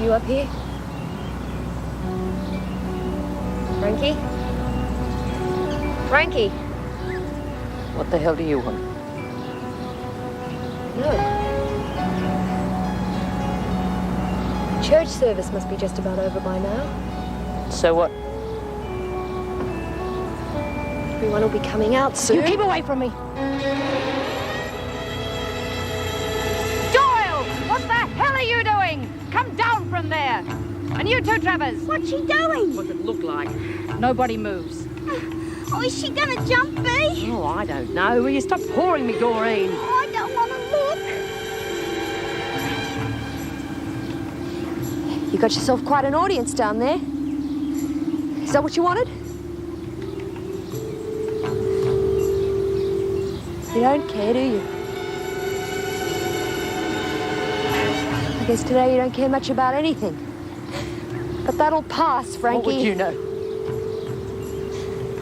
You up here? Frankie? Frankie? What the hell do you want? No. Church service must be just about over by now. So what? Everyone will be coming out soon. You keep away from me! Doyle! What the hell are you doing? Come down from there! And you too, Travers! What's she doing? What does it look like? Nobody moves. Oh, is she gonna jump me? Oh, I don't know. Will you stop pouring me, Doreen? Oh, I don't want to look. You got yourself quite an audience down there. Is that what you wanted? You don't care, do you? I guess today you don't care much about anything. But that'll pass, Frankie. What would you know?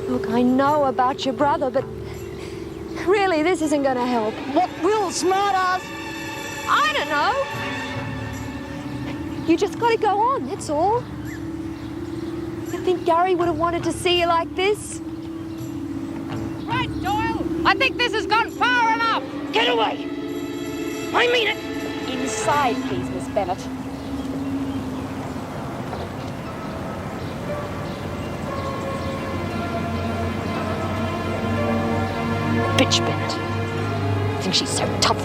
Look, I know about your brother, but really, this isn't going to help. What will, smartass? I don't know. You just got to go on, that's all. You think Gary would have wanted to see you like this? Right, Doyle! I think this has gone far enough! Get away! I mean it! Inside, please, Miss Bennett. Bitch, Bennett. Thinks she's so tough.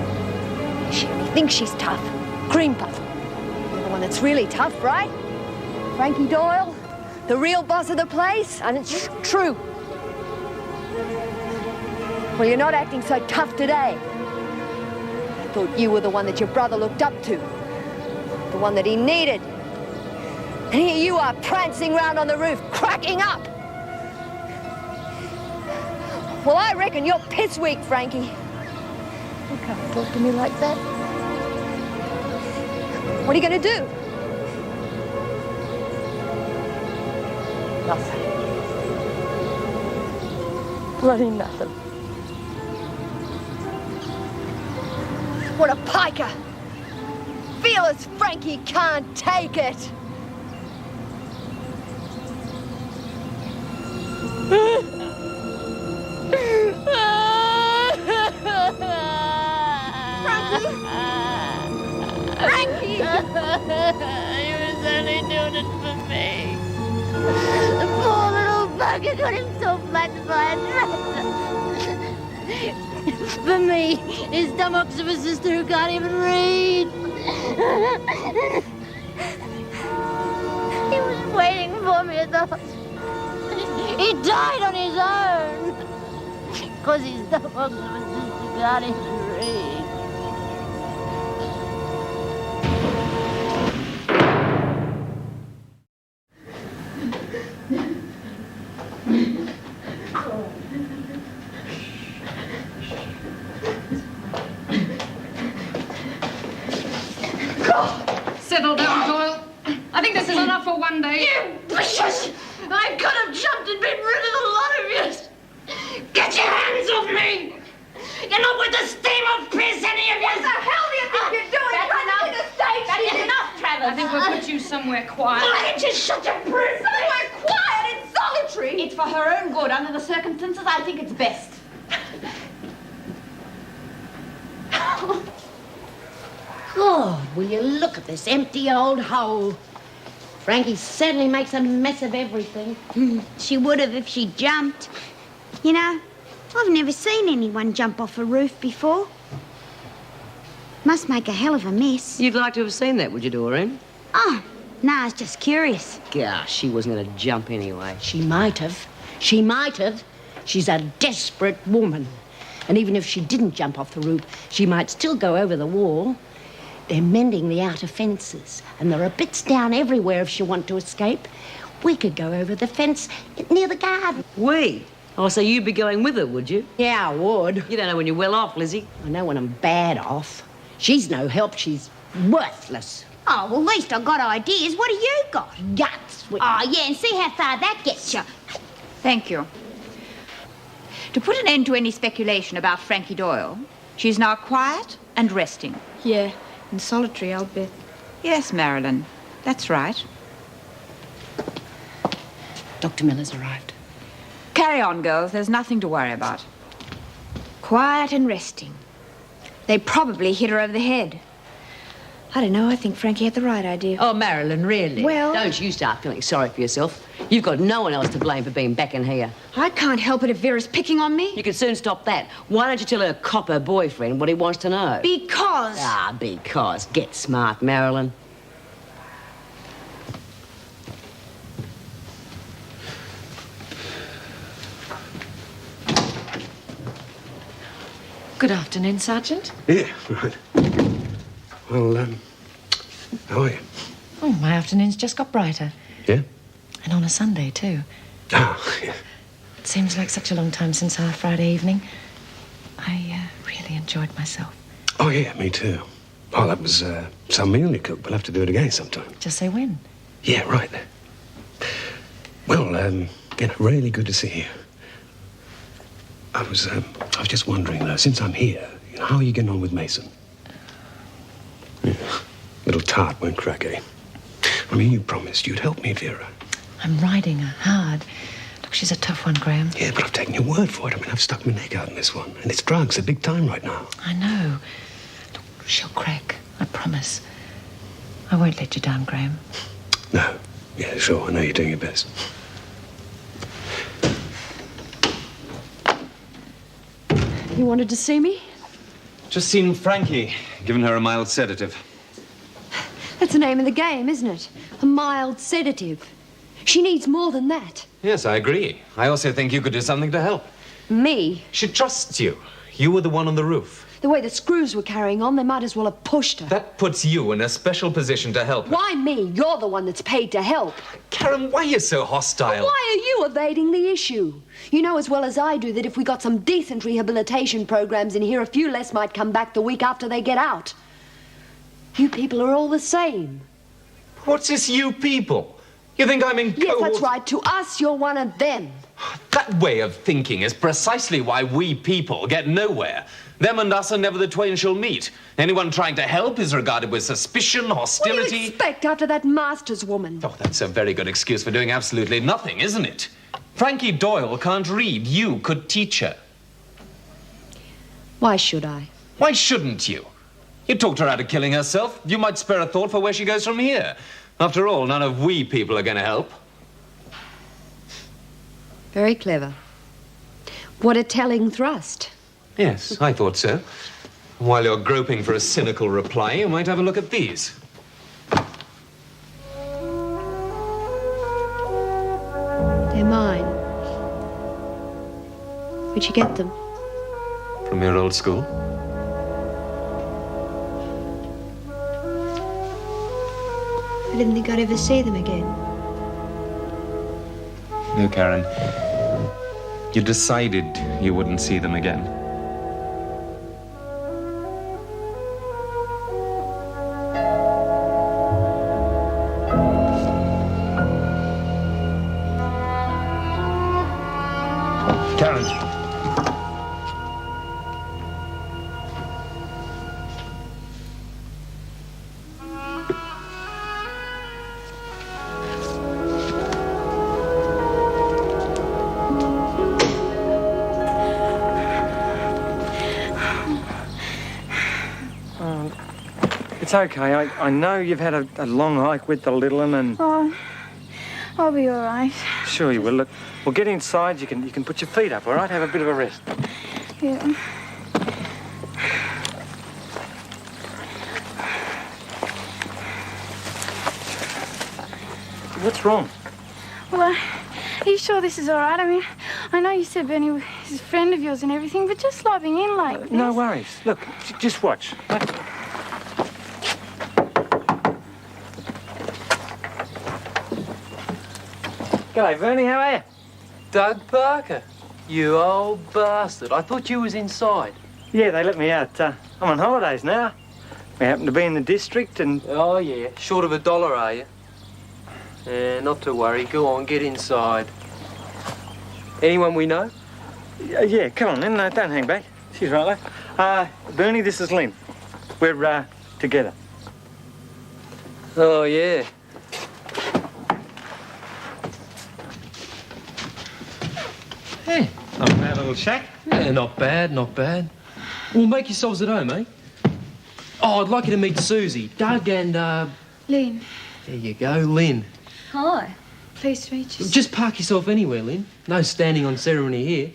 She only thinks she's tough. Cream puff. You're the one that's really tough, right? Frankie Doyle, the real boss of the place, and it's true. Well, you're not acting so tough today. I thought you were the one that your brother looked up to. The one that he needed. And here you are prancing round on the roof, cracking up. Well, I reckon you're piss weak, Frankie. You can't talk to me like that. What are you going to do? Nothing. Bloody nothing. What a piker! Fearless Frankie can't take it! Frankie! He was only doing it for me. The poor little bugger got himself flattened by a tractor. For me, his stomach's of a sister who can't even read. He was waiting for me at the hospital. He died on his own. Because his stomach's of a sister can't even read. Settle down, Doyle. I think this is enough for one day. You vicious! I could have jumped and been rid of the lot of you! Get your hands off me! You're not worth the steam of piss, any of you! What the hell do you think you're doing? That's enough! That is enough, Travers! I think we'll put you somewhere quiet. Why don't you shut your breath? Somewhere quiet and solitary! It's for her own good. Under the circumstances, I think it's best. God, will you look at this empty old hole? Frankie certainly makes a mess of everything. She would have if she jumped. You know, I've never seen anyone jump off a roof before. Must make a hell of a mess. You'd like to have seen that, would you, Doreen? Oh, no, I was just curious. Gosh, she wasn't going to jump anyway. She might have. She might have. She's a desperate woman. And even if she didn't jump off the roof, she might still go over the wall. They're mending the outer fences, and there are bits down everywhere if she want to escape. We could go over the fence near the garden. We? Oh, so you'd be going with her, would you? Yeah, I would. You don't know when you're well off, Lizzie. I know when I'm bad off. She's no help. She's worthless. Oh, well, at least I got ideas. What do you got? Guts. Oh, yeah, and see how far that gets you. Thank you. To put an end to any speculation about Frankie Doyle, she's now quiet and resting. Yeah, and solitary, I'll bet. Yes, Marilyn, that's right. Dr. Miller's arrived. Carry on, girls. There's nothing to worry about. Quiet and resting. They probably hit her over the head. I don't know, I think Frankie had the right idea. Oh, Marilyn, really? Well- Don't you start feeling sorry for yourself. You've got no one else to blame for being back in here. I can't help it if Vera's picking on me. You can soon stop that. Why don't you tell her copper boyfriend what he wants to know? Because... Because. Get smart, Marilyn. Good afternoon, Sergeant. Yeah, right. Well, how are you? Oh, my afternoon's just got brighter. Yeah? And on a Sunday, too. Oh, yeah. It seems like such a long time since our Friday evening. I really enjoyed myself. Oh, yeah, me too. Oh, that was some meal you cooked. We'll have to do it again sometime. Just say when. Yeah, right. Well, really good to see you. I was just wondering, though, since I'm here, how are you getting on with Mason? Yeah. Little tart won't crack, eh? I mean, you promised you'd help me, Vera. I'm riding her hard. Look, she's a tough one, Graham. Yeah, but I've taken your word for it. I mean, I've stuck my neck out in this one. And it's drugs. They're big time right now. I know. Look, she'll crack. I promise. I won't let you down, Graham. No. Yeah, sure. I know you're doing your best. You wanted to see me? Just seen Frankie, given her a mild sedative. That's the name of the game, isn't it? A mild sedative. She needs more than that. Yes, I agree. I also think you could do something to help. Me? She trusts you. You were the one on the roof. The way the screws were carrying on, they might as well have pushed her. That puts you in a special position to help her. Why me? You're the one that's paid to help. Karen, why are you so hostile? Why are you evading the issue? You know as well as I do that if we got some decent rehabilitation programs in here, a few less might come back the week after they get out. You people are all the same. What's this you people? You think I'm in Yes, that's right. To us, you're one of them. That way of thinking is precisely why we people get nowhere. Them and us are never the twain shall meet. Anyone trying to help is regarded with suspicion, hostility. What do you expect after that Masters woman? Oh, that's a very good excuse for doing absolutely nothing, isn't it? Frankie Doyle can't read. You could teach her. Why should I? Why shouldn't you? You talked her out of killing herself. You might spare a thought for where she goes from here. After all, none of we people are going to help. Very clever. What a telling thrust. Yes, I thought so. While you're groping for a cynical reply, you might have a look at these. They're mine. Where'd you get them? From your old school? I didn't think I'd ever see them again. No, Karen. You decided you wouldn't see them again. Karen. It's okay. I know you've had a long hike with the little one and... Oh, I'll be all right. Sure you will. Look, we'll get inside. You can put your feet up, all right? Have a bit of a rest. Yeah. What's wrong? Well, are you sure this is all right? I mean, I know you said Bernie was a friend of yours and everything, but just slobbing in like this... No worries. Look, just watch. G'day, Bernie. How are you? Doug Parker, you old bastard. I thought you was inside. Yeah, they let me out. I'm on holidays now. We happen to be in the district and... Oh, yeah. Short of $1, are you? Not to worry. Go on, get inside. Anyone we know? Yeah, come on then. No, don't hang back. She's right there. Bernie, this is Lynn. We're, together. Oh, yeah. Hey, not a bad little shack. Yeah, not bad, not bad. Well, make yourselves at home, eh? Oh, I'd like you to meet Susie, Doug and, Lynn. There you go, Lynn. Hi. Pleased to meet you. Just park yourself anywhere, Lynn. No standing on ceremony here.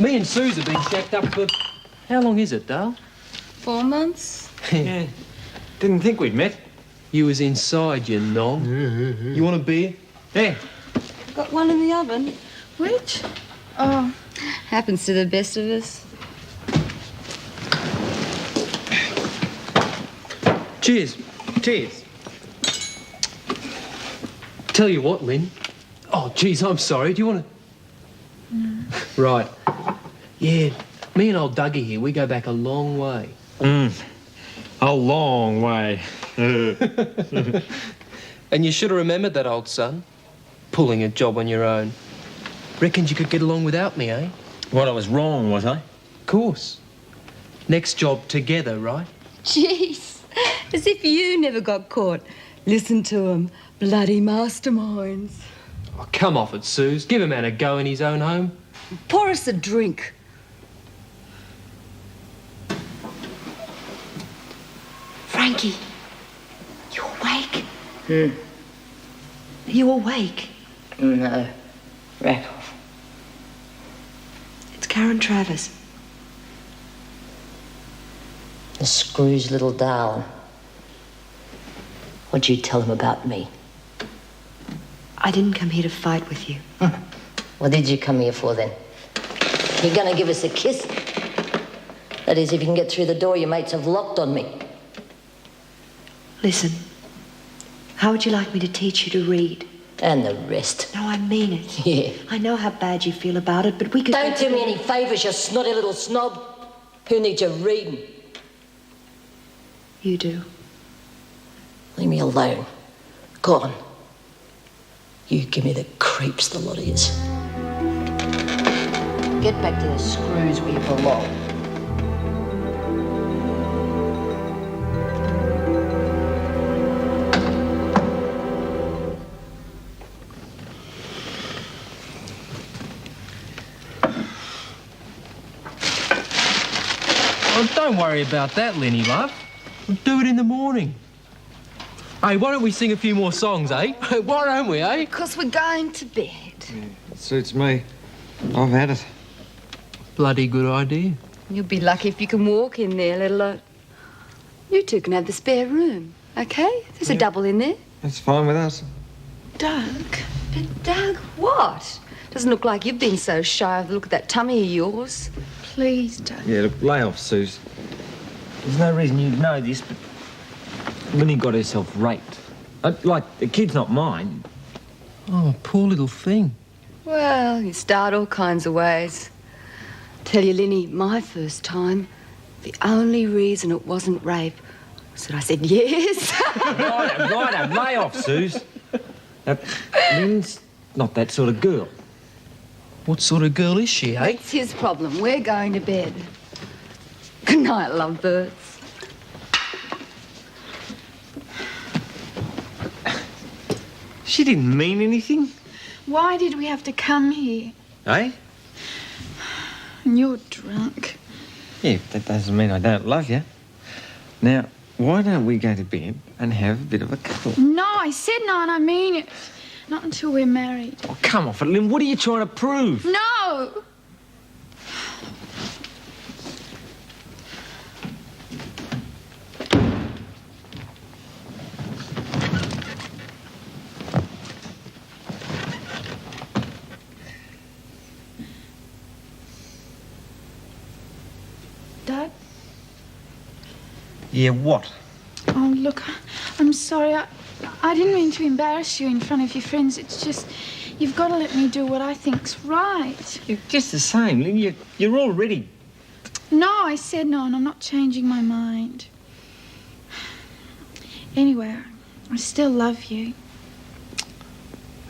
Me and Suze have been shacked up for... How long is it, Dale? 4 months. Yeah. Didn't think we'd met. You was inside, you nong. You want a beer? Yeah. Got one in the oven. Which? Oh. Happens to the best of us. Cheers. Cheers. Tell you what, Lynn. Oh, geez, I'm sorry. Do you want to... No. Right. Yeah, me and old Dougie here, we go back a long way. A long way. And you should have remembered that, old son. Pulling a job on your own. Reckoned you could get along without me, eh? What, I was wrong, was I? Of course. Next job together, right? Jeez, as if you never got caught. Listen to 'em, bloody masterminds. Oh, come off it, Suze. Give a man a go in his own home. Pour us a drink. Frankie, you awake? Are you awake? No. Rack off. It's Karen Travers. The Scrooge little doll. What'd you tell him about me? I didn't come here to fight with you. What did you come here for, then? You gonna give us a kiss? That is, if you can get through the door your mates have locked on me. Listen, how would you like me to teach you to read? And the rest. No, I mean it. Yeah. I know how bad you feel about it, but we could... Don't do me any favours, you snotty little snob. Who needs you reading? You do. Leave me alone. Go on. You give me the creeps, the lot of yous. Get back to the screws where you belong. Oh, don't worry about that, Lenny, love. We'll do it in the morning. Hey, why don't we sing a few more songs, eh? Why don't we, eh? Because we're going to bed. It suits me. I've had it. Bloody good idea. You'll be lucky if you can walk in there, let alone... You two can have the spare room, OK? There's a double in there. That's fine with us. Doug? But Doug, what? Doesn't look like you've been so shy of the look of that tummy of yours. Please, Doug. Yeah, look, lay off, Suze. There's no reason you'd know this, but Winnie got herself raped. Like, the kid's not mine. Oh, poor little thing. Well, you start all kinds of ways. Tell you, Linny, my first time, the only reason it wasn't rape was that I said yes. Righto, lay off, Suze. Lynn's not that sort of girl. What sort of girl is she, eh? It's his problem. We're going to bed. Good night, lovebirds. She didn't mean anything. Why did we have to come here? Eh? And you're drunk. Yeah, that doesn't mean I don't love you. Now, Why don't we go to bed and have a bit of a cuddle? No, I said no, and I mean it. Not until we're married. Oh, come off it, Lynn. What are you trying to prove? No! Dad? Yeah, what? Oh, look, I'm sorry. I didn't mean to embarrass you in front of your friends. It's just, you've got to let me do what I think's right. You're just the same, Lynn. You're already... No, I said no, and I'm not changing my mind. Anyway, I still love you.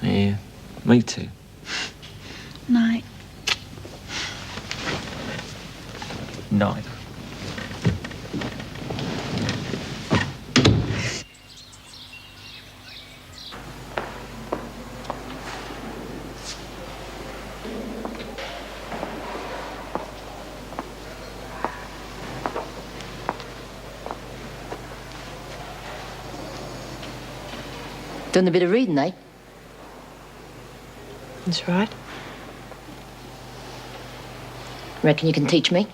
Yeah, me too. Night. Night. Done a bit of reading, eh? That's right. Reckon you can teach me?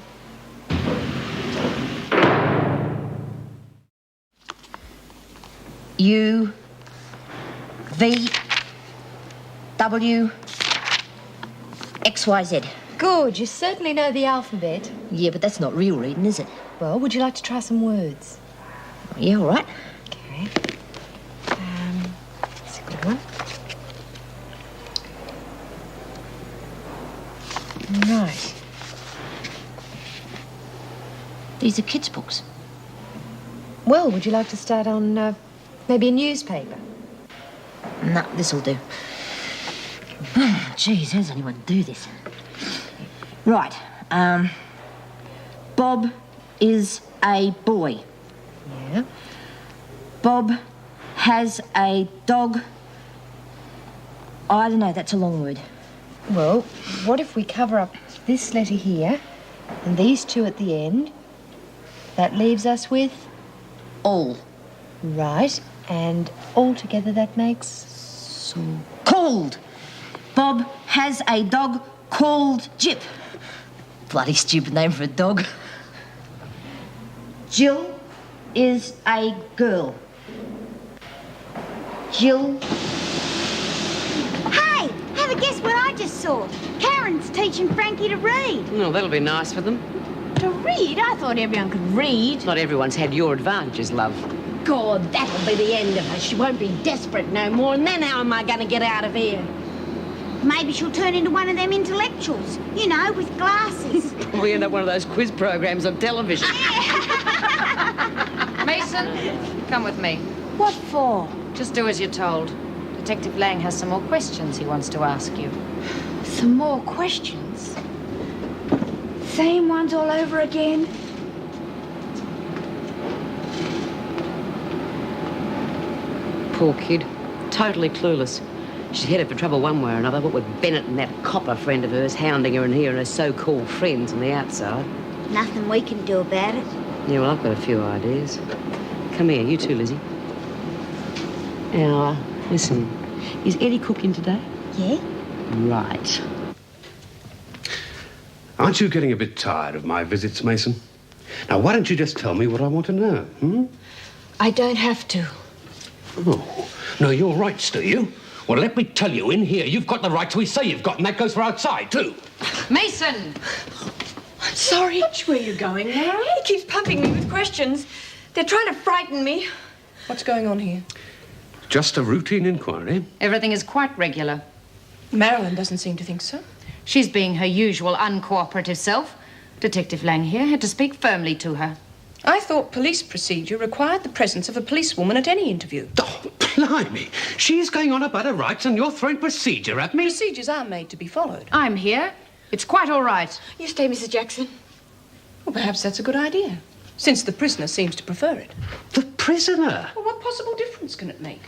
U, V, W, X, Y, Z. Good, you certainly know the alphabet. Yeah, but that's not real reading, is it? Well, would you like to try some words? Yeah, all right. Okay. That's a good one. Right. These are kids' books. Well, would you like to start on maybe a newspaper? Nah, this'll do. Geez, how's anyone do this? Right, Bob is a boy. Yeah. Bob has a dog. I don't know, that's a long word. Well, what if we cover up this letter here and these two at the end? That leaves us with all. Right, and altogether that makes... So... Called. Bob has a dog called Jip. Bloody stupid name for a dog. Jill is a girl. Jill... Hey, have a guess what I just saw. Karen's teaching Frankie to read. No, that'll be nice for them. To read? I thought everyone could read. Not everyone's had your advantages, love. God, that'll be the end of her. She won't be desperate no more, and then how am I going to get out of here? Maybe she'll turn into one of them intellectuals, you know, with glasses. Probably end up one of those quiz programs on television. Mason, come with me. What for? Just do as you're told. Detective Lang has some more questions he wants to ask you. Some more questions? Same ones all over again? Poor kid. Totally clueless. She's headed for trouble one way or another, what with Bennett and that copper friend of hers hounding her in here and her so-called friends on the outside. Nothing we can do about it. Yeah, well, I've got a few ideas. Come here, you too, Lizzie. Now, listen, is Eddie cooking today? Yeah? Right. Aren't you getting a bit tired of my visits, Mason? Now, why don't you just tell me what I want to know, hmm? I don't have to. Oh, no, your rights, do you? Well, let me tell you, in here, you've got the rights we say you've got, and that goes for outside, too. Mason! I'm sorry. Watch where you're going, Mary. He keeps pumping me with questions. They're trying to frighten me. What's going on here? Just a routine inquiry. Everything is quite regular. Marilyn doesn't seem to think so. She's being her usual uncooperative self. Detective Lang here had to speak firmly to her. I thought police procedure required the presence of a policewoman at any interview. Oh, blimey. She's going on about her rights and you're throwing procedure at me? Procedures are made to be followed. I'm here. It's quite all right. You stay, Mrs. Jackson. Well, perhaps that's a good idea, since the prisoner seems to prefer it. The prisoner? Well, what possible difference can it make?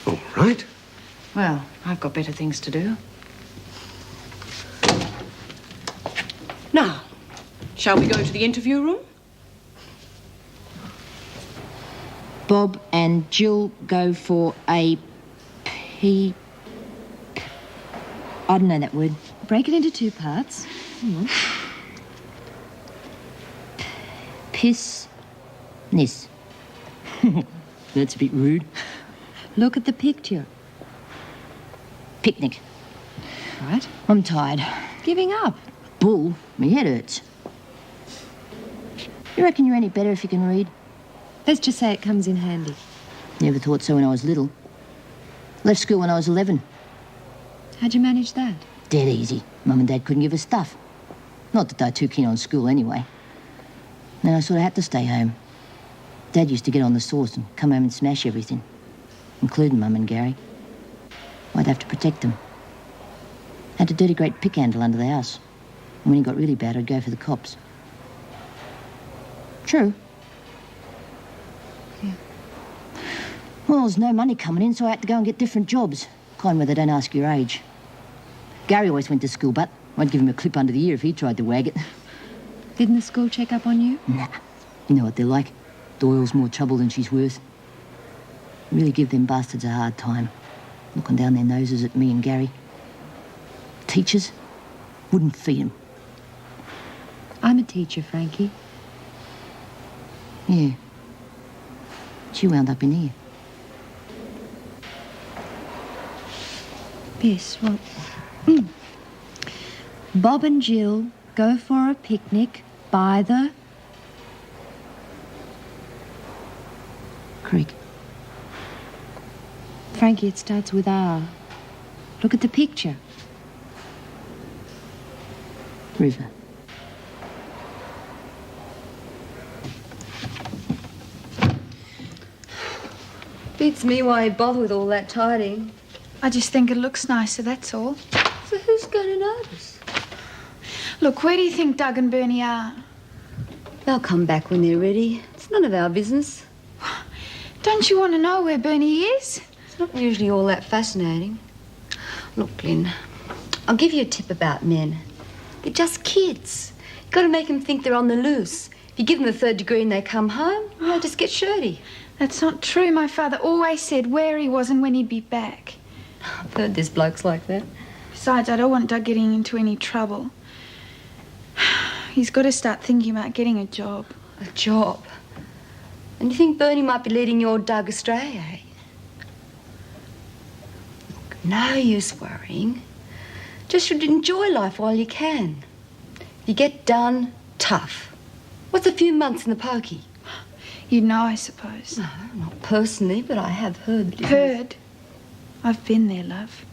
All right. Well, I've got better things to do. Now, shall we go to the interview room? Bob and Jill go for a I don't know that word. Break it into 2 parts. Pissness. That's a bit rude. Look at the picture. Picnic. Right. I'm tired. Giving up. Bull, my head hurts. You reckon you're any better if you can read? Let's just say it comes in handy. Never thought so when I was little. Left school when I was 11. How'd you manage that? Dead easy. Mum and Dad couldn't give us stuff. Not that they're too keen on school anyway. Then I sort of had to stay home. Dad used to get on the sauce and come home and smash everything, including Mum and Gary. I'd have to protect them. Had a dirty great pick handle under the house. And when he got really bad, I'd go for the cops. True. Yeah. Well, there was no money coming in, so I had to go and get different jobs. Kind where they don't ask your age. Gary always went to school, but I'd give him a clip under the ear if he tried to wag it. Didn't the school check up on you? Nah. You know what they're like. Doyle's more trouble than she's worth. Really give them bastards a hard time. Looking down their noses at me and Gary. Teachers wouldn't feed them. I'm a teacher, Frankie. Yeah. She wound up in here. Yes, well... Bob and Jill go for a picnic by the... creek. Frankie, it starts with R. Look at the picture. River. Beats me why you bother with all that tidying. I just think it looks nicer, that's all. So who's going to notice? Look, where do you think Doug and Bernie are? They'll come back when they're ready. It's none of our business. Don't you want to know where Bernie is? It's not usually all that fascinating. Look, Glenn, I'll give you a tip about men. They're just kids. You've got to make them think they're on the loose. If you give them the 3rd degree and they come home, they'll just get shirty. That's not true. My father always said where he was and when he'd be back. I've heard there's blokes like that. Besides, I don't want Doug getting into any trouble. He's got to start thinking about getting a job. A job? And you think Bernie might be leading your Doug astray, eh? Look, no use worrying. Just should enjoy life while you can. You get done, tough. What's a few months in the pokey? You'd know, I suppose. No, not personally, but I have heard that it is. Heard? I've been there, love.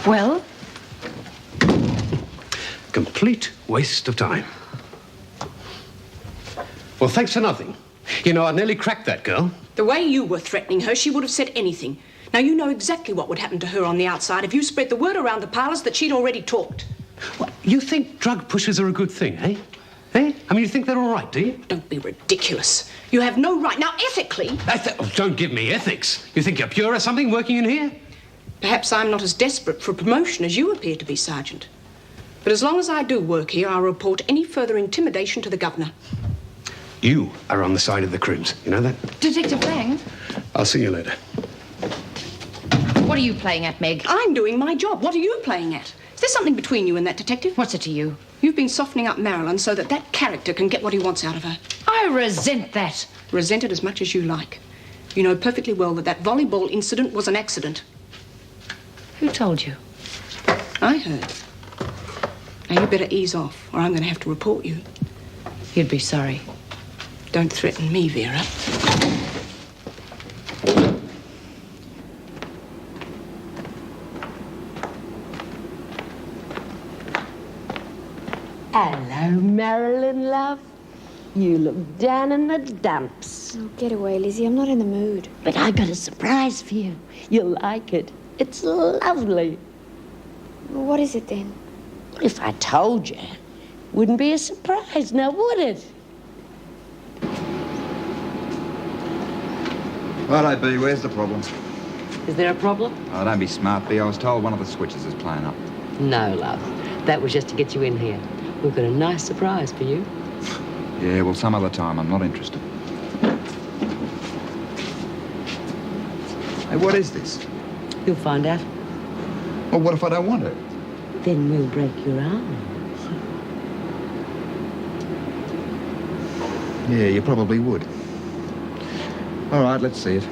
Well? Complete waste of time. Well, thanks for nothing. You know, I nearly cracked that girl. The way you were threatening her, she would have said anything. Now, you know exactly what would happen to her on the outside if you spread the word around the parlours that she'd already talked. Well, you think drug pushers are a good thing, eh? Eh? I mean, you think they're all right, do you? Don't be ridiculous. You have no right. Now, ethically... Don't give me ethics. You think you're pure or something working in here? Perhaps I'm not as desperate for promotion as you appear to be, Sergeant. But as long as I do work here, I'll report any further intimidation to the Governor. You are on the side of the Crims. You know that? Detective Lang? I'll see you later. What are you playing at, Meg? I'm doing my job. What are you playing at? Is there something between you and that detective? What's it to you? You've been softening up Marilyn so that that character can get what he wants out of her. I resent that. Resent it as much as you like. You know perfectly well that that volleyball incident was an accident. Who told you? I heard. Now, you better ease off, or I'm going to have to report you. You'd be sorry. Don't threaten me, Vera. Hello, Marilyn, love. You look down in the dumps. Oh, get away, Lizzie. I'm not in the mood. But I got a surprise for you. You'll like it. It's lovely. Well, what is it then? If I told you, wouldn't be a surprise, now would it? Righto, B, where's the problem? Is there a problem? Oh, don't be smart, B. I was told one of the switches is playing up. No, love. That was just to get you in here. We've got a nice surprise for you. Yeah, well, some other time. I'm not interested. Hey, what is this? You'll find out. Well, what if I don't want it? Then we'll break your arm. Yeah, you probably would. All right, let's see it.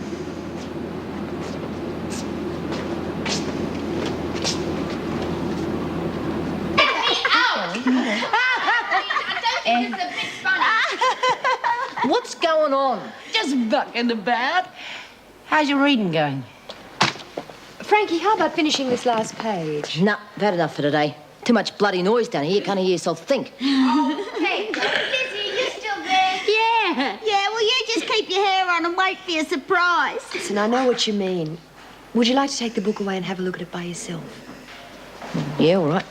What's going on? Just bucking about. How's your reading going? Frankie, how about finishing this last page? Nah, I've had enough for today. Too much bloody noise down here. You can't hear yourself think. Hey, Lizzie, you still there? Yeah. Yeah, well, you just keep your hair on and wait for your surprise. Listen, I know what you mean. Would you like to take the book away and have a look at it by yourself? Yeah, all right.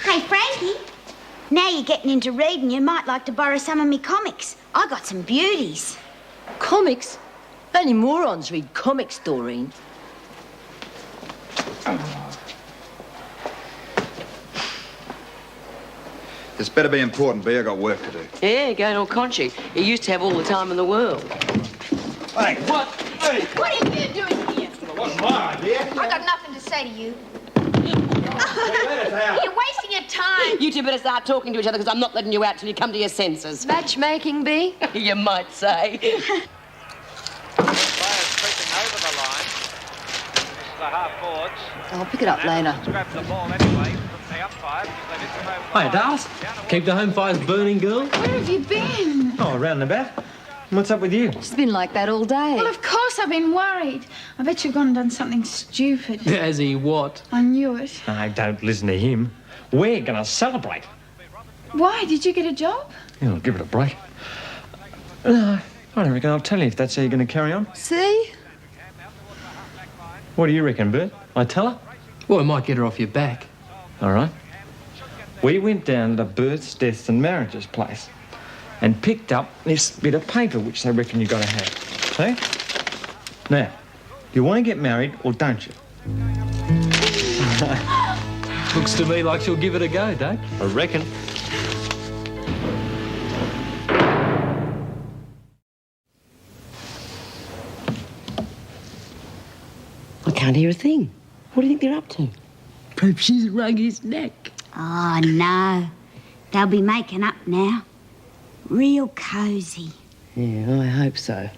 Hey, Frankie, now you're getting into reading, you might like to borrow some of me comics. I got some beauties. Comics? Only morons read comics, Doreen. This better be important, B. I got work to do. Yeah, going all conchy. You used to have all the time in the world. Hey, what? Hey! What are you doing here? It wasn't my idea. I got nothing to say to you. You're wasting your time. You two better start talking to each other because I'm not letting you out till you come to your senses. Matchmaking, B? You might say. Players creeping over the line. This is the half forwards. I'll pick it up later. Grab the ball anyway from the umpire because they didn't come over. Hey, Dallas. Keep the home fires burning, girl. Where have you been? Oh, round and about. What's up with you? She's been like that all day. Well, of course I've been worried. I bet you've gone and done something stupid. As he what? I knew it. I don't listen to him. We're going to celebrate. Why? Did you get a job? You'll give it a break. No, I don't reckon I'll tell you if that's how you're going to carry on. See? What do you reckon, Bert? I tell her? Well, it might get her off your back. All right. We went down to Births, Deaths and Marriages place and picked up this bit of paper which they reckon you got to have. See? Now, do you want to get married or don't you? Looks to me like she'll give it a go, Dave. I reckon. I can't hear a thing. What do you think they're up to? Perhaps she's wrung his neck. Oh, no. They'll be making up now. Real cosy. Yeah, I hope so.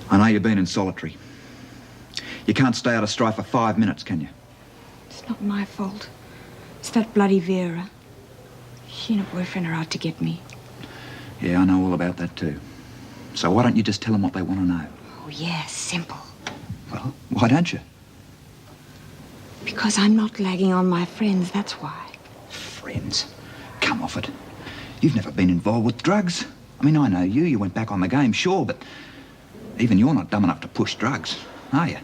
I know you've been in solitary. You can't stay out of strife for 5 minutes, can you? It's not my fault. It's that bloody Vera. She and her boyfriend are out to get me. Yeah, I know all about that too. So why don't you just tell them what they want to know? Oh, yeah, simple. Well, why don't you? Because I'm not lagging on my friends, that's why. Friends? Come off it. You've never been involved with drugs. I mean, I know you. You went back on the game, sure, but even you're not dumb enough to push drugs, are you?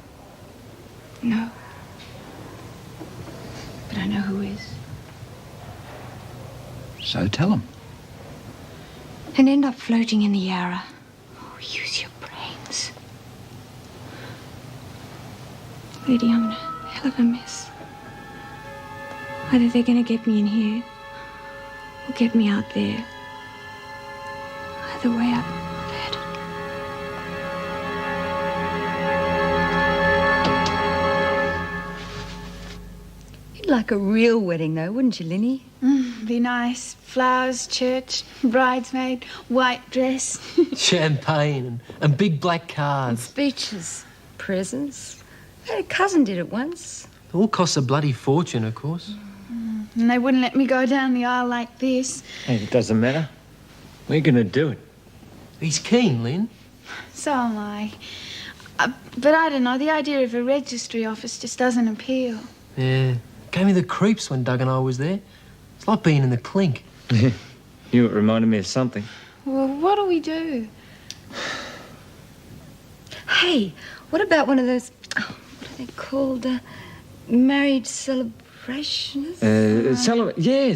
No. But I know who is. So tell them. And end up floating in the Yarra. Oh, use your brains. Lady, I'm in a hell of a mess. Either they're going to get me in here or get me out there. Either way, I've had it. You'd like a real wedding, though, wouldn't you, Linny? Be nice. Flowers, church, bridesmaid, white dress. Champagne and big black cars. Speeches, presents. Hey, cousin did it once. It all costs a bloody fortune, of course. And they wouldn't let me go down the aisle like this. Hey, it doesn't matter. We're going to do it. He's keen, Lynn. So am I. But I don't know, the idea of a registry office just doesn't appeal. Yeah. Gave me the creeps when Doug and I was there. It's like being in the clink. You it reminded me of something. Well, what do we do? Hey, what about one of those, what are they called? Marriage Celebrations.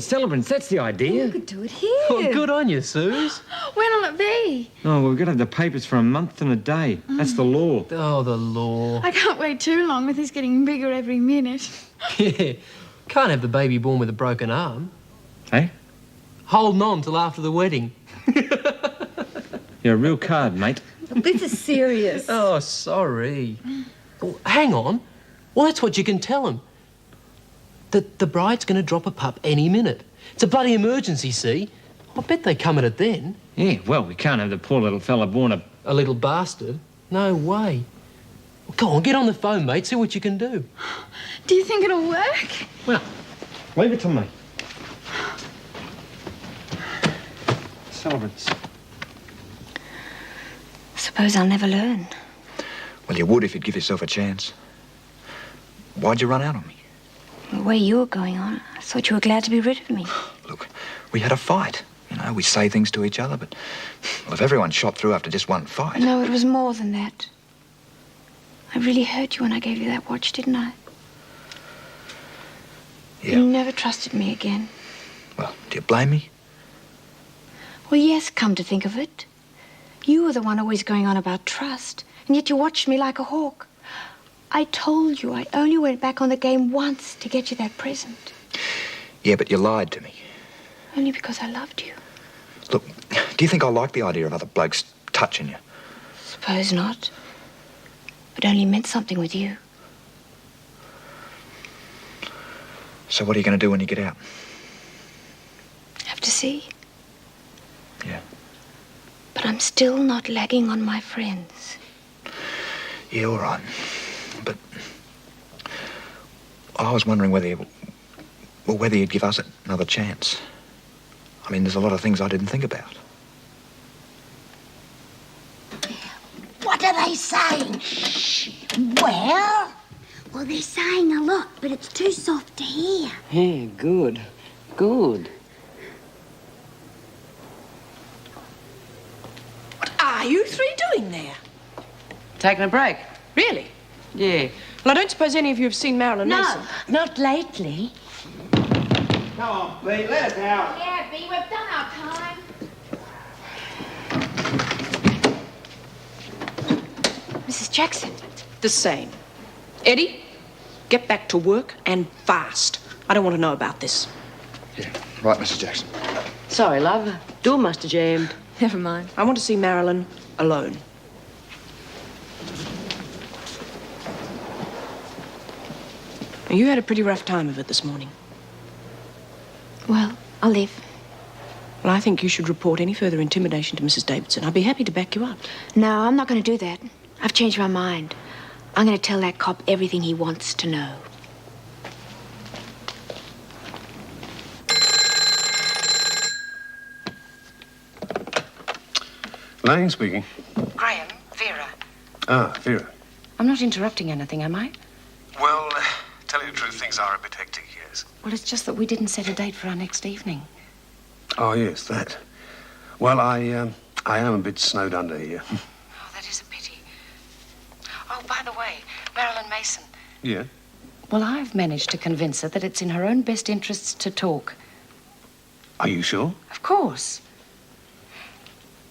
Celebrants, that's the idea. We could do it here. Oh, good on you, Suze. When'll it be? Oh, we've got to have the papers for a month and a day. That's the law. Oh, the law. I can't wait too long with this getting bigger every minute. Yeah. Can't have the baby born with a broken arm. Hey? Holding on till after the wedding. You're a real card, mate. This is serious. Oh, sorry. Well, hang on. Well, that's what you can tell him. That the bride's going to drop a pup any minute. It's a bloody emergency, see? I bet they come at it then. Yeah, well, we can't have the poor little fella born a little bastard. No way. Well, go on, get on the phone, mate. See what you can do. Do you think it'll work? Well, leave it to me. Celebrants. Suppose I'll never learn. Well, you would if you'd give yourself a chance. Why'd you run out on me? The way you were going on, I thought you were glad to be rid of me. Look, we had a fight. You know, we say things to each other, but... Well, if everyone shot through after just one fight... No, it was more than that. I really hurt you when I gave you that watch, didn't I? Yeah. You never trusted me again. Well, do you blame me? Well, yes, come to think of it. You were the one always going on about trust, and yet you watched me like a hawk. I told you I only went back on the game once to get you that present. Yeah, but you lied to me. Only because I loved you. Look, do you think I like the idea of other blokes touching you? Suppose not. It only meant something with you. So what are you going to do when you get out? Have to see. Yeah. But I'm still not lagging on my friends. Yeah, all right. But I was wondering whether you'd give us another chance. I mean, there's a lot of things I didn't think about. What are they saying? Shh. Well, they're saying a lot, but it's too soft to hear. Yeah, good. Good. What are you three doing there? Taking a break. Really? Yeah. Well, I don't suppose any of you have seen Marilyn Mason. Not lately. Come on, Bea, let us out. Yeah, Bea, we've done our time. Mrs. Jackson. The same. Eddie, get back to work and fast. I don't want to know about this. Yeah, right, Mrs. Jackson. Sorry, love. Door must have jammed. Never mind. I want to see Marilyn alone. You had a pretty rough time of it this morning. Well, I'll leave. Well, I think you should report any further intimidation to Mrs. Davidson. I'd be happy to back you up. No, I'm not going to do that. I've changed my mind. I'm going to tell that cop everything he wants to know. Lang speaking. Graham, Vera. Ah, Vera. I'm not interrupting anything, am I? Well, tell you the truth, things are a bit hectic, yes. Well, it's just that we didn't set a date for our next evening. Oh, yes, that. Well, I am a bit snowed under here. Oh, that is a pity. Oh, by the way, Marilyn Mason. Yeah? Well, I've managed to convince her that it's in her own best interests to talk. Are you sure? Of course.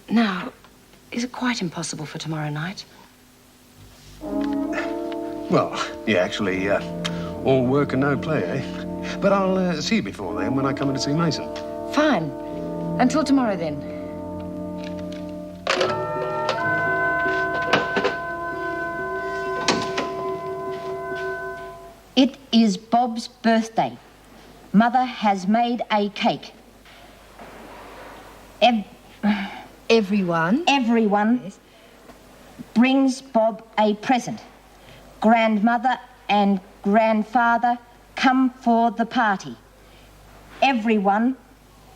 Now, is it quite impossible for tomorrow night? Well, yeah, actually, all work and no play, eh? But I'll see you before then when I come in to see Mason. Fine. Until tomorrow, then. It is Bob's birthday. Mother has made a cake. Everyone brings Bob a present. Grandmother and grandfather come for the party. Everyone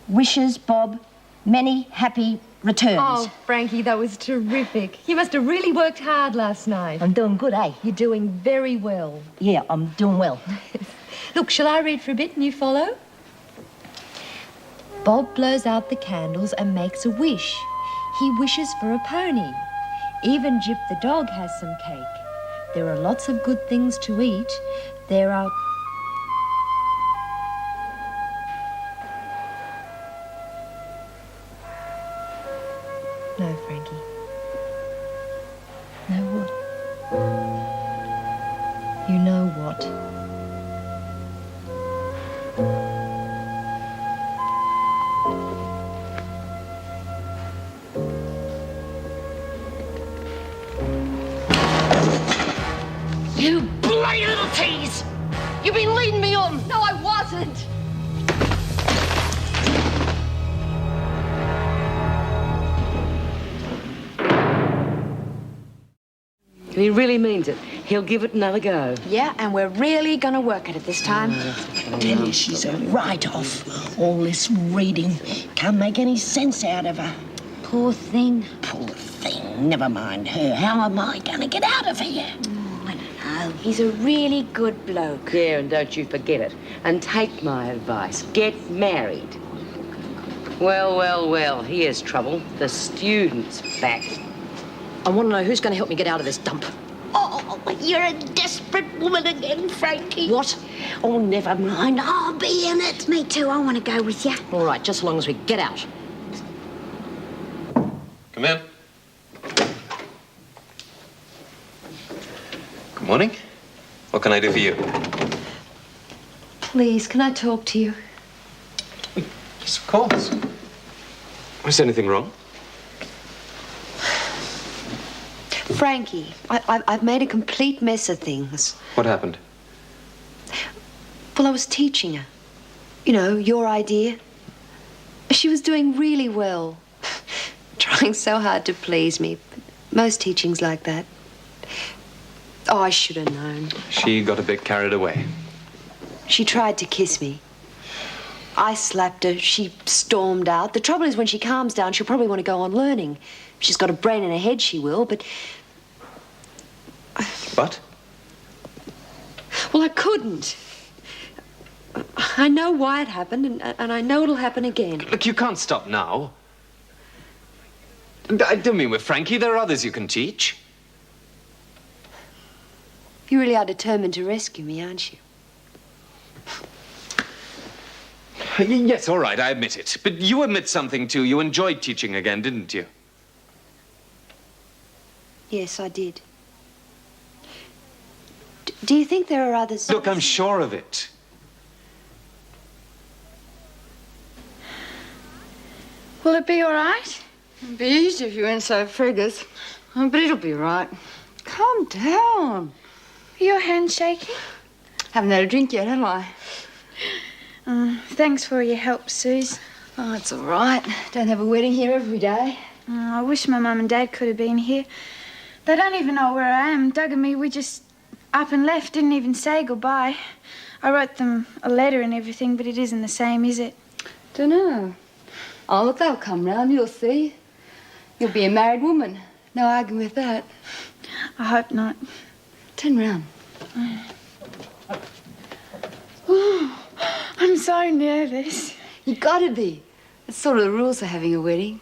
wishes Bob many happy returns. Oh, Frankie, that was terrific. You must have really worked hard last night. I'm doing good, eh? You're doing very well. Yeah, I'm doing well. Look, shall I read for a bit and you follow? Bob blows out the candles and makes a wish. He wishes for a pony. Even Jip the dog has some cake. There are lots of good things to eat. There are... What? You bloody little tease! You've been leading me on! No, I wasn't! If he really means it, he'll give it another go. Yeah, and we're really gonna work at it this time. Tell you she's a write-off. All this reading can't make any sense out of her. Poor thing. Poor thing. Never mind her. How am I gonna get out of here? I don't know. He's a really good bloke. Yeah, and don't you forget it. And take my advice. Get married. Well, well, well, here's trouble. The student's back. I want to know who's going to help me get out of this dump. Oh, you're a desperate woman again, Frankie. What? Oh, never mind. I'll be in it. Me too. I want to go with you. All right, just as long as we get out. Come in. Good morning. What can I do for you? Please, can I talk to you? Yes, of course. Is anything wrong? Frankie, I've made a complete mess of things. What happened? Well, I was teaching her. You know, your idea. She was doing really well. Trying so hard to please me. But most teaching's like that. Oh, I should have known. She got a bit carried away. She tried to kiss me. I slapped her. She stormed out. The trouble is when she calms down, she'll probably want to go on learning. She's got a brain in her head, she will, but... But? Well, I couldn't. I know why it happened, and I know it'll happen again. Look, you can't stop now. I don't mean with Frankie. There are others you can teach. You really are determined to rescue me, aren't you? Yes, all right, I admit it. But you admit something, too. You enjoyed teaching again, didn't you? Yes, I did. Do you think there are others? Look, I'm sure of it. Will it be all right? It'd be easy if you weren't so friggers. But it'll be right. Calm down. Are your hands shaking? Haven't had a drink yet, have I? Thanks for your help, Suze. Oh, it's all right. Don't have a wedding here every day. I wish my mum and dad could have been here. They don't even know where I am. Doug and me, we just up and left, didn't even say goodbye. I wrote them a letter and everything, but it isn't the same, is it? Dunno. Oh, look, they'll come round, you'll see. You'll be a married woman. No arguing with that. I hope not. Turn round. I'm so nervous. You gotta be. It's sort of the rules of having a wedding.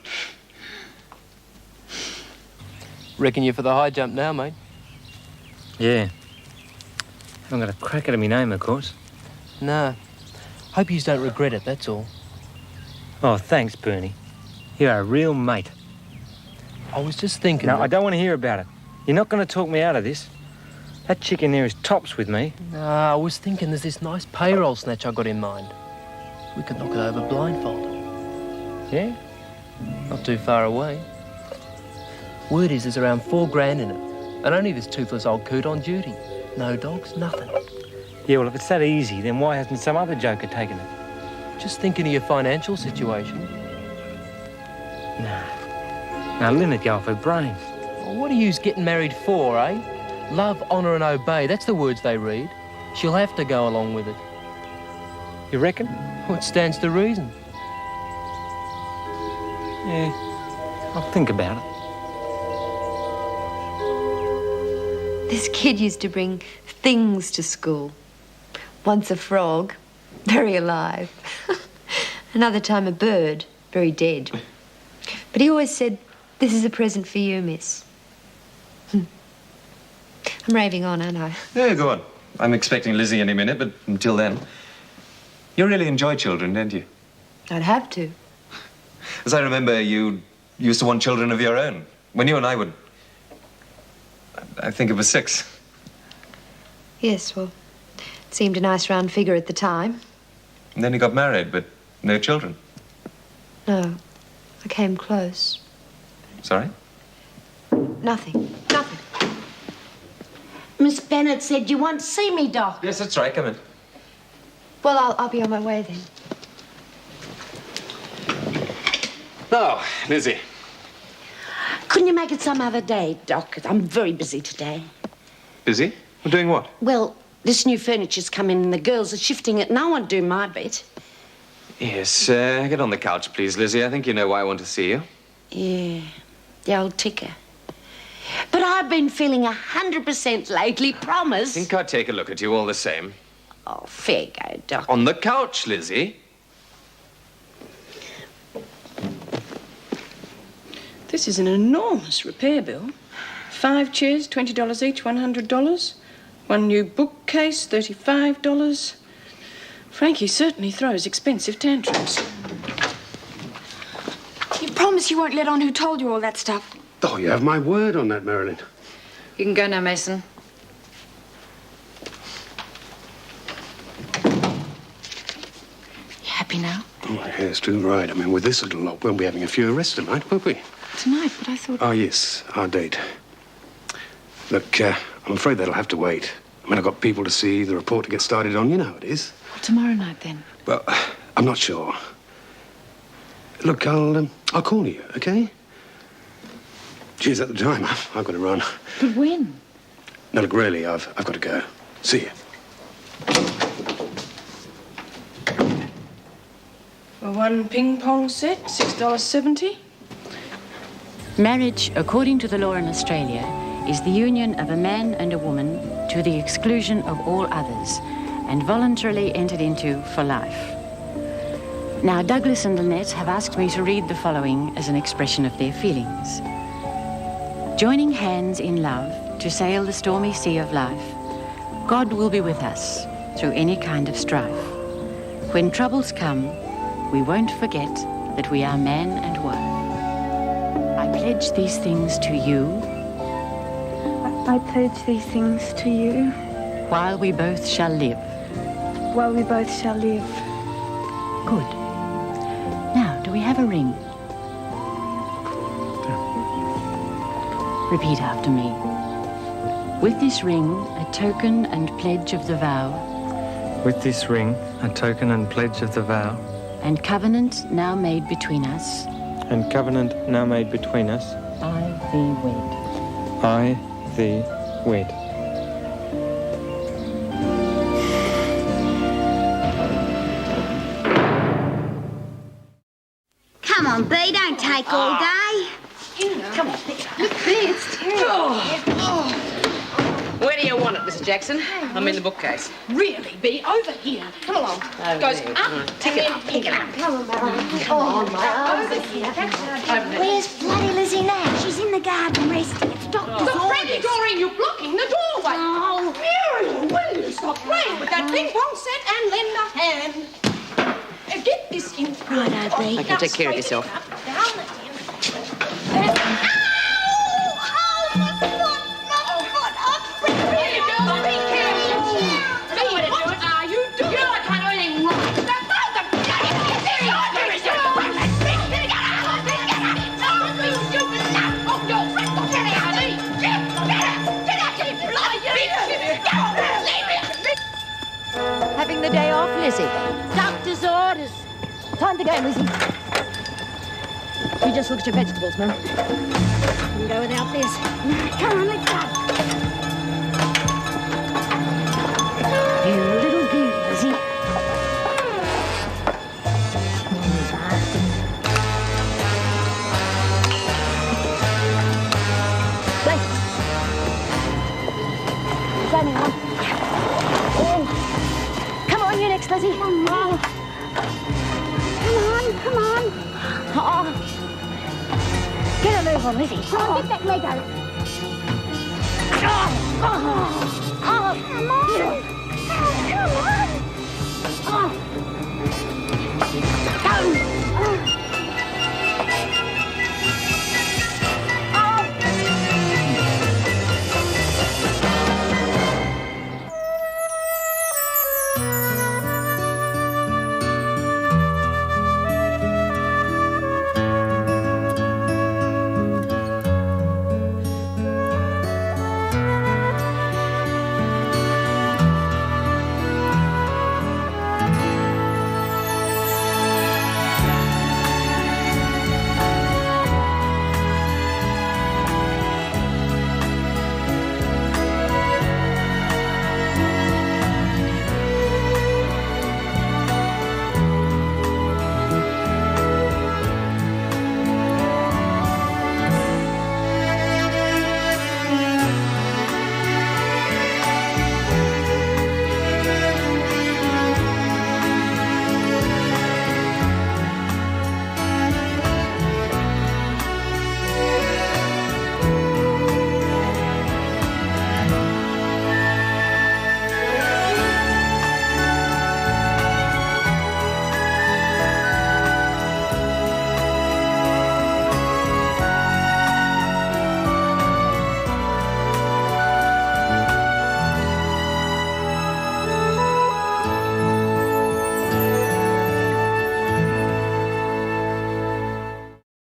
Reckon you're for the high jump now, mate? Yeah. Haven't got a crack at my name, of course. No. Hope you don't regret it, that's all. Oh, thanks, Bernie. You're a real mate. I was just thinking... No, I don't want to hear about it. You're not going to talk me out of this. That chick in there is tops with me. No, I was thinking there's this nice payroll snatch I got in mind. We could knock it over blindfold. Yeah? Not too far away. Word is there's around $4,000 in it. And only this toothless old coot on duty. No dogs, nothing. Yeah, well, if it's that easy, then why hasn't some other joker taken it? Just thinking of your financial situation. Nah. Now, Lyn'd go off her brains. Well, what are yous getting married for, eh? Love, honour and obey, that's the words they read. She'll have to go along with it. You reckon? Well, it stands to reason. Yeah, I'll think about it. This kid used to bring things to school. Once a frog, very alive. Another time a bird, very dead. But he always said, "This is a present for you, miss." I'm raving on, aren't I? Yeah, go on. I'm expecting Lizzie any minute, but until then... You really enjoy children, don't you? I'd have to. As I remember, you used to want children of your own. When you and I would... I think it was 6. Yes, well, Seemed a nice round figure at the time. And then he got married, but no children. No, I came close. Sorry? Nothing. Nothing. Miss Bennett said you want to see me, Doc. Yes, that's right. Come in. Well, I'll be on my way then. Oh, Lizzie. Couldn't you make it some other day, Doc? I'm very busy today. Busy? We're doing what? Well, this new furniture's come in and the girls are shifting it and I want to do my bit. Yes, get on the couch, please, Lizzie. I think you know why I want to see you. Yeah, the old ticker. But I've been feeling 100% lately, promise. I think I'd take a look at you all the same. Oh, fair go, Doc. On the couch, Lizzie. This is an enormous repair bill. 5 chairs, $20 each, $100. 1 new bookcase, $35. Frankie certainly throws expensive tantrums. You promise you won't let on who told you all that stuff? Oh, you have my word on that, Marilyn. You can go now, Mason. You happy now? Oh, my hair's too right. I mean, with this little lot, we'll be having a few arrests tonight, won't we? Tonight, but I thought... Oh, yes, our date. Look, I'm afraid that'll have to wait. I mean, I've got people to see, the report to get started on. You know how it is. Tomorrow night, then. Well, I'm not sure. Look, I'll call you, okay? Geez, at the time, I've got to run. But when? No, look, really, I've got to go. See you. For 1 ping pong set, $6.70. Marriage, according to the law in Australia, is the union of a man and a woman to the exclusion of all others, and voluntarily entered into for life. Now, Douglas and Lynette have asked me to read the following as an expression of their feelings. Joining hands in love to sail the stormy sea of life, God will be with us through any kind of strife. When troubles come, we won't forget that we are man and wife. I pledge these things to you. I pledge these things to you. While we both shall live. While we both shall live. Good. Now, do we have a ring? Repeat after me. With this ring, a token and pledge of the vow. With this ring, a token and pledge of the vow. And covenant now made between us. And covenant now made between us. I thee wed. I thee wed. Come on, Bea, don't take all day. Come on, pick it up. Look, Bea, it's terrible. Where do you want it, Mrs. Jackson? I'm in the bookcase. Really, Bea? Over here. Come along. Over Goes there. up, Pick it up. pick it up. Come on, Marilyn. Come on, Marilyn. Over here. Where's bloody Lizzie now? She's in the garden resting. It's doctor's But Frankie, orders. Doreen, you're blocking the doorway. Oh. Muriel, will you stop playing with that ping pong set and lend a hand? Get this in. Righto, Bea. I can take care of yourself. Down again. Having the day off, Lizzie? Doctor's orders. Time to go, Lizzie. You just look at your vegetables, Mum. Couldn't go without this. Come on, let's go. You little beauty, Lizzie. Play. Play me, Mum. Oh. Come on, you next, Lizzie. Come on. Come on. Oh. Get a move on, Lizzie. Come on, get that Lego. Oh, come on.